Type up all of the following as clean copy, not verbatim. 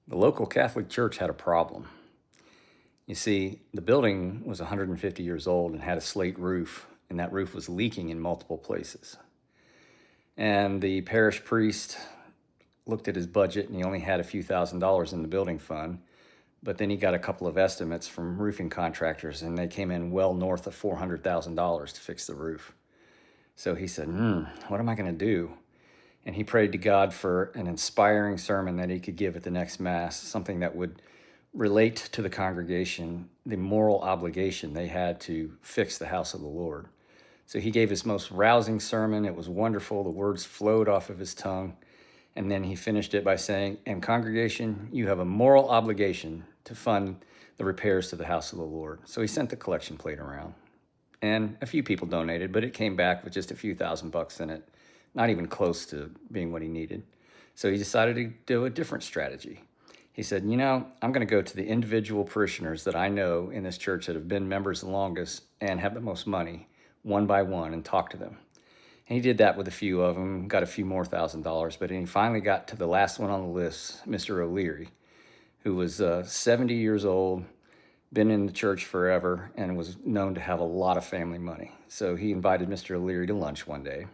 The local Catholic church had a problem. You see, the building was 150 years old and had a slate roof, and that roof was leaking in multiple places. And the parish priest looked at his budget, and he only had a few $1,000s in the building fund. But then he got a couple of estimates from roofing contractors, and they came in well north of $400,000 to fix the roof. So he said, what am I going to do? And he prayed to God for an inspiring sermon that he could give at the next Mass, something that would relate to the congregation the moral obligation they had to fix the house of the Lord. So he gave his most rousing sermon. It was wonderful. The words flowed off of his tongue. And then he finished it by saying, and congregation, you have a moral obligation to fund the repairs to the house of the Lord. So he sent the collection plate around. And a few people donated, but it came back with just a few $1,000s in it, not even close to being what he needed. So he decided to do a different strategy. He said, I'm going to go to the individual parishioners that I know in this church that have been members the longest and have the most money, one by one, and talk to them. And he did that with a few of them, got a few more $1,000s, but he finally got to the last one on the list, Mr. O'Leary, who was 70 years old, been in the church forever, and was known to have a lot of family money. So he invited Mr. O'Leary to lunch one day.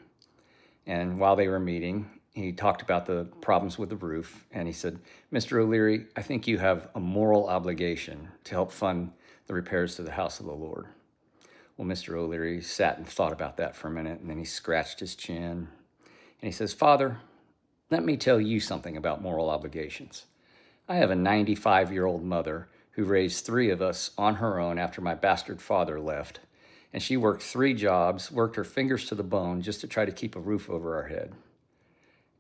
And while they were meeting, he talked about the problems with the roof. And he said, Mr. O'Leary, I think you have a moral obligation to help fund the repairs to the house of the Lord. Well, Mr. O'Leary sat and thought about that for a minute, and then he scratched his chin. And he says, Father, let me tell you something about moral obligations. I have a 95-year-old mother who raised 3 of us on her own after my bastard father left. And she worked 3 jobs, worked her fingers to the bone just to try to keep a roof over our head.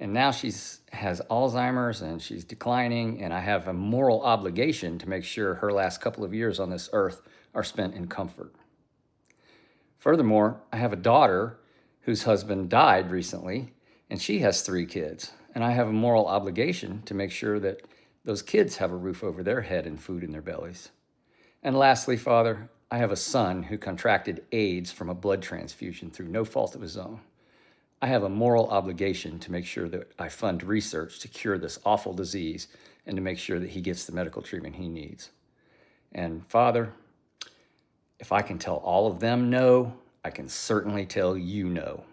And now she has Alzheimer's and she's declining, and I have a moral obligation to make sure her last couple of years on this earth are spent in comfort. Furthermore, I have a daughter whose husband died recently, and she has 3 kids. And I have a moral obligation to make sure that those kids have a roof over their head and food in their bellies. And lastly, Father, I have a son who contracted AIDS from a blood transfusion through no fault of his own. I have a moral obligation to make sure that I fund research to cure this awful disease and to make sure that he gets the medical treatment he needs. And Father, if I can tell all of them no, I can certainly tell you no.